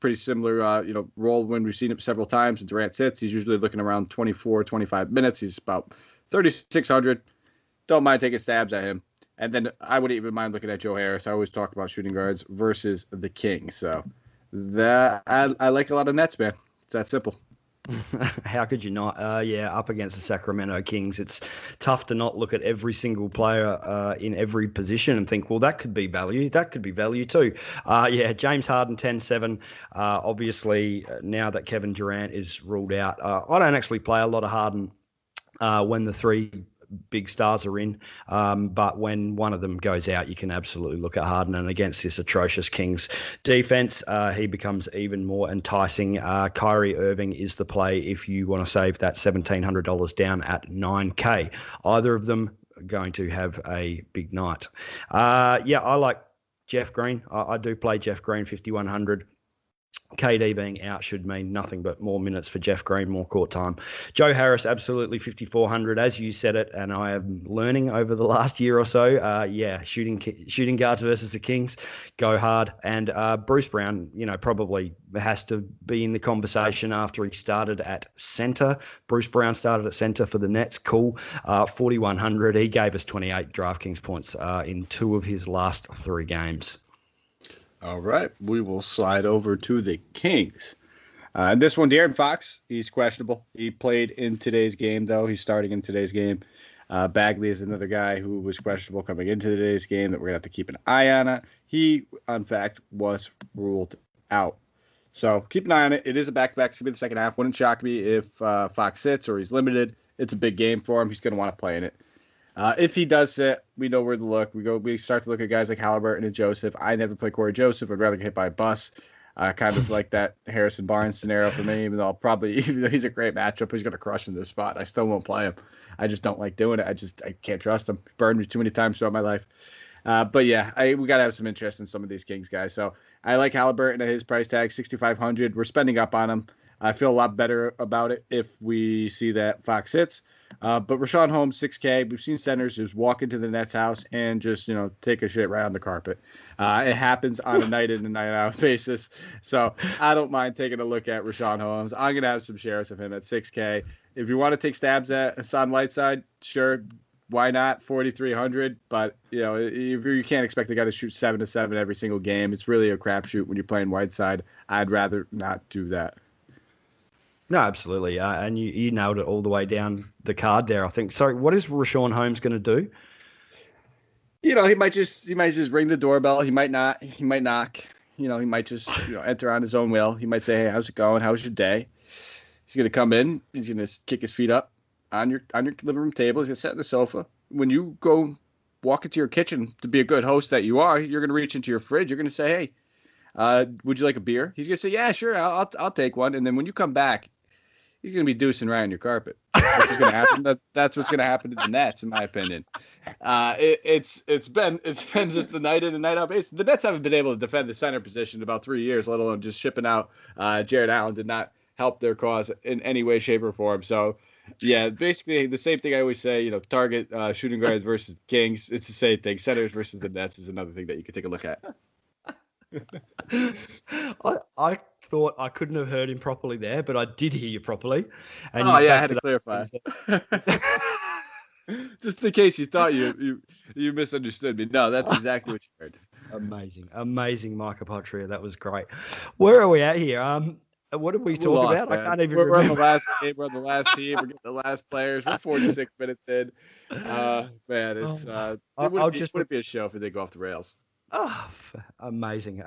Pretty similar, role when we've seen it several times. When Durant sits, he's usually looking around 24, 25 minutes. He's about 3,600. Don't mind taking stabs at him. And then I wouldn't even mind looking at Joe Harris. I always talk about shooting guards versus the Kings. So that I like a lot of Nets, man. It's that simple. How could you not? Up against the Sacramento Kings, it's tough to not look at every single player in every position and think, well, that could be value. That could be value too. James Harden, 10-7. Obviously, now that Kevin Durant is ruled out, I don't actually play a lot of Harden when the three big stars are in. But when one of them goes out, you can absolutely look at Harden. And against this atrocious Kings defense, he becomes even more enticing. Kyrie Irving is the play if you want to save that $1,700 down at $9K. Either of them are going to have a big night. I like Jeff Green. I do play Jeff Green 5,100. KD being out should mean nothing but more minutes for Jeff Green, more court time. Joe Harris, absolutely 5,400, as you said it, and I am learning over the last year or so. Shooting guards versus the Kings, go hard. And Bruce Brown, probably has to be in the conversation after he started at center. Bruce Brown started at center for the Nets. Cool. 4,100. He gave us 28 DraftKings points in 2 of his last 3 games. All right, we will slide over to the Kings. And this one, Darren Fox, he's questionable. He played in today's game, though. He's starting in today's game. Bagley is another guy who was questionable coming into today's game that we're going to have to keep an eye on. He, in fact, was ruled out. So keep an eye on it. It is a back-to-back. It's going to be the second half. Wouldn't shock me if Fox sits or he's limited. It's a big game for him. He's going to want to play in it. If he does sit, we know where to look. We start to look at guys like Halliburton and Joseph. I never play Corey Joseph. I'd rather get hit by a bus. Kind of like that Harrison Barnes scenario for me, even though he's a great matchup, he's going to crush in this spot. I still won't play him. I just don't like doing it. I can't trust him. Burned me too many times throughout my life. But yeah, we got to have some interest in some of these Kings guys. So I like Halliburton at his price tag, 6,500. We're spending up on him. I feel a lot better about it if we see that Fox hits. But Richaun Holmes, 6K. We've seen centers just walk into the Nets house and just, take a shit right on the carpet. It happens on a night in and night out basis. So I don't mind taking a look at Richaun Holmes. I'm going to have some shares of him at 6K. If you want to take stabs at Hassan Whiteside, sure. Why not 4,300? But you can't expect the guy to shoot 7 to 7 every single game. It's really a crapshoot when you're playing Whiteside. I'd rather not do that. No, absolutely. And you nailed it all the way down the card there, I think. So what is Richaun Holmes going to do? He might just ring the doorbell. He might not. He might knock. He might just enter on his own will. He might say, "Hey, how's it going? How's your day?" He's going to come in. He's going to kick his feet up on your living room table. He's going to sit on the sofa. When you go walk into your kitchen to be a good host that you are, you're going to reach into your fridge. You're going to say, "Hey, would you like a beer?" He's going to say, "Yeah, sure. I'll take one." And then when you come back, he's going to be deucing right on your carpet. That's what's going to happen. That's what's going to happen to the Nets, in my opinion. It's been just the night in and night out base. The Nets haven't been able to defend the center position in about 3 years, let alone just shipping out Jared Allen did not help their cause in any way, shape, or form. So, yeah, basically the same thing I always say. Target shooting guards versus Kings. It's the same thing. Centers versus the Nets is another thing that you could take a look at. I thought I couldn't have heard him properly there, but I did hear you properly. And I had to clarify. Just in case you thought you misunderstood me. No, that's exactly what you heard. Amazing, Micah Patria. That was great. Where are we at here? What did we talk about? Man. I can't even remember. We're on the last game. We're on the last team. We're getting the last players. We're 46 minutes in. Man, it's it wouldn't be a show if they go off the rails. Oh, amazing.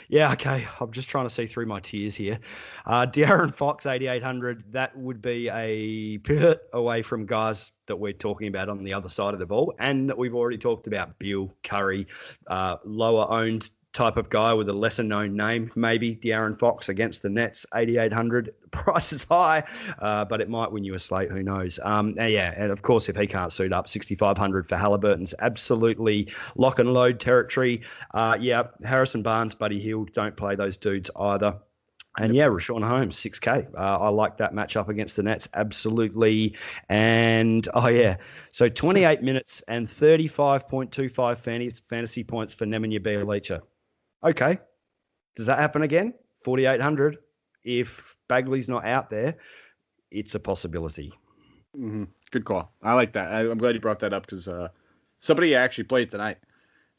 Yeah, okay. I'm just trying to see through my tears here. Darren Fox, 8,800. That would be a pivot away from guys that we're talking about on the other side of the ball. And we've already talked about Bill Curry, lower owned type of guy with a lesser known name, maybe Darren Fox against the Nets, 8,800. Price is high, but it might win you a slate. Who knows? And of course, if he can't suit up, 6,500 for Halliburton's absolutely lock and load territory. Harrison Barnes, Buddy Hield, don't play those dudes either. And Richaun Holmes, 6K. I like that matchup against the Nets, absolutely. And so 28 minutes and 35.25 fantasy points for Nemanja Bjelica. Okay. Does that happen again? 4,800. If Bagley's not out there, it's a possibility. Mm-hmm. Good call. I like that. I'm glad you brought that up because somebody actually played tonight.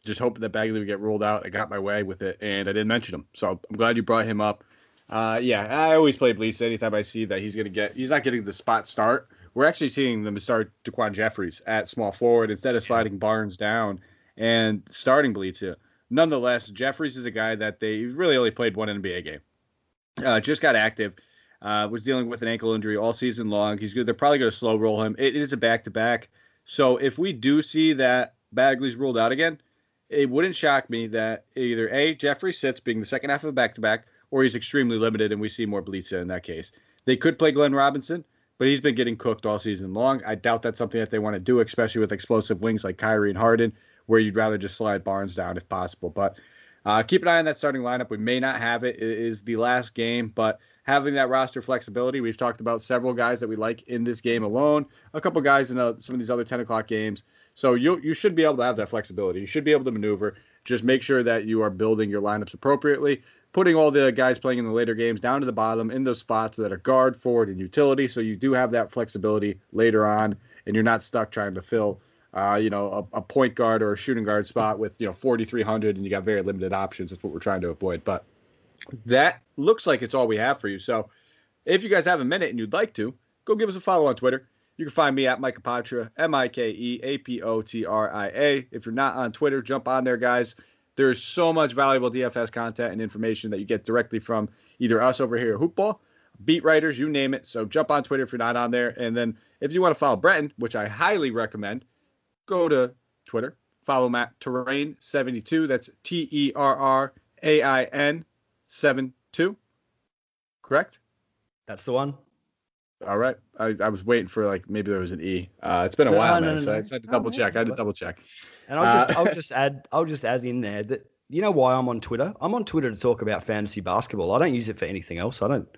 Just hoping that Bagley would get ruled out. I got my way with it, and I didn't mention him. So I'm glad you brought him up. I always play Bleach anytime I see that he's not getting the spot start. We're actually seeing them start Daquan Jeffries at small forward instead of sliding Barnes down and starting Bleach. Nonetheless, Jeffries is a guy that they really only played one NBA game. Just got active. Was dealing with an ankle injury all season long. He's good. They're probably going to slow roll him. It is a back-to-back. So if we do see that Bagley's ruled out again, it wouldn't shock me that either A, Jeffrey sits being the second half of a back-to-back, or he's extremely limited and we see more Bjelica in that case. They could play Glenn Robinson, but he's been getting cooked all season long. I doubt that's something that they want to do, especially with explosive wings like Kyrie and Harden, where you'd rather just slide Barnes down if possible. But keep an eye on that starting lineup. We may not have it. It is the last game, but having that roster flexibility, we've talked about several guys that we like in this game alone, a couple guys in some of these other 10 o'clock games. So you should be able to have that flexibility. You should be able to maneuver. Just make sure that you are building your lineups appropriately, putting all the guys playing in the later games down to the bottom in those spots that are guard, forward, and utility. So you do have that flexibility later on, and you're not stuck trying to fill a point guard or a shooting guard spot with 4,300 and you got very limited options. That's what we're trying to avoid. But that looks like it's all we have for you. So if you guys have a minute and you'd like to, go give us a follow on Twitter. You can find me at Micah Patra, MikeApotria. If you're not on Twitter, jump on there, guys. There's so much valuable DFS content and information that you get directly from either us over here at Hoopball, beat writers, you name it. So jump on Twitter if you're not on there. And then if you want to follow Brenton, which I highly recommend, go to Twitter. Follow him at Terrain72. That's TERRAIN 72. Correct? That's the one. All right. I was waiting for maybe there was an E. It's been a while, man. So I had to double check. I had to double check. And I'll just add in there that you know why I'm on Twitter? I'm on Twitter to talk about fantasy basketball. I don't use it for anything else. I don't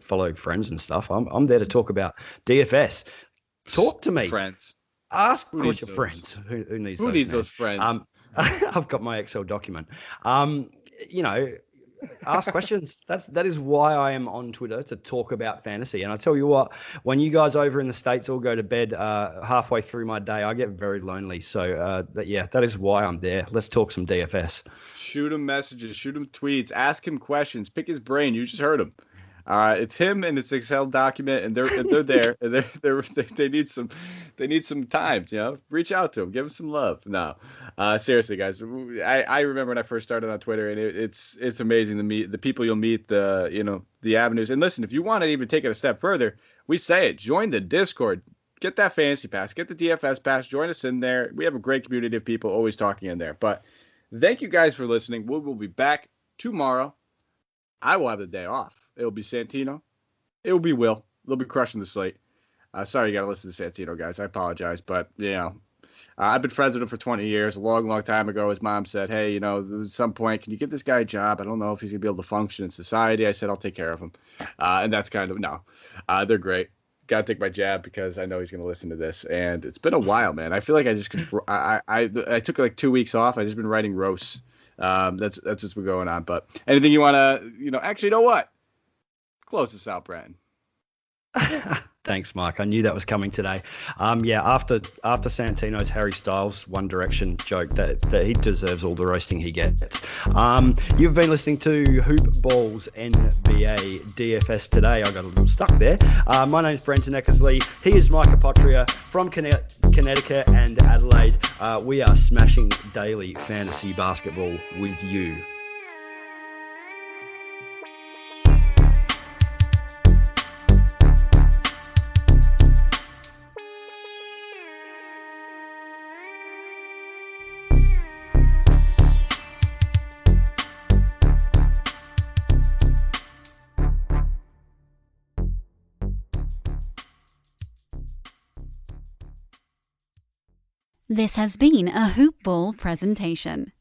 follow friends and stuff. I'm there to talk about DFS. Talk to me. Friends. Ask your friends. Who needs those friends? I've got my Excel document. Ask questions. That is why I am on Twitter, to talk about fantasy. And I tell you what, when you guys over in the States all go to bed halfway through my day, I get very lonely. So that is why I'm there. Let's talk some DFS. Shoot him messages, shoot him tweets, ask him questions, pick his brain. You just heard him. It's him and his Excel document, and they're there, and they need some time. Reach out to them, give them some love. No, seriously, guys. I remember when I first started on Twitter, and it's amazing to meet the people you'll meet, the avenues. And listen, if you want to even take it a step further, we say it. Join the Discord. Get that fantasy pass. Get the DFS pass. Join us in there. We have a great community of people always talking in there. But thank you guys for listening. We will be back tomorrow. I will have the day off. It'll be Santino. It will be Will. They'll be crushing the slate. Sorry you got to listen to Santino, guys. I apologize. But, I've been friends with him for 20 years. A long, long time ago, his mom said, hey, at some point, can you get this guy a job? I don't know if he's going to be able to function in society. I said, I'll take care of him. And that's kind of, no. They're great. Got to take my jab because I know he's going to listen to this. And it's been a while, man. I feel like I just I took 2 weeks off. I've just been writing roasts. That's what's been going on. But anything you want to, actually, you know what? Close this out, Brenton. Thanks, Mike. I knew that was coming today. After Santino's Harry Styles One Direction joke, that he deserves all the roasting he gets. You've been listening to Hoop Ball's NBA DFS Today. I got a little stuck there. My name's Brenton Eckersley. He is Mike Apotria from Connecticut and Adelaide. We are smashing daily fantasy basketball with you. This has been a Hoop Ball presentation.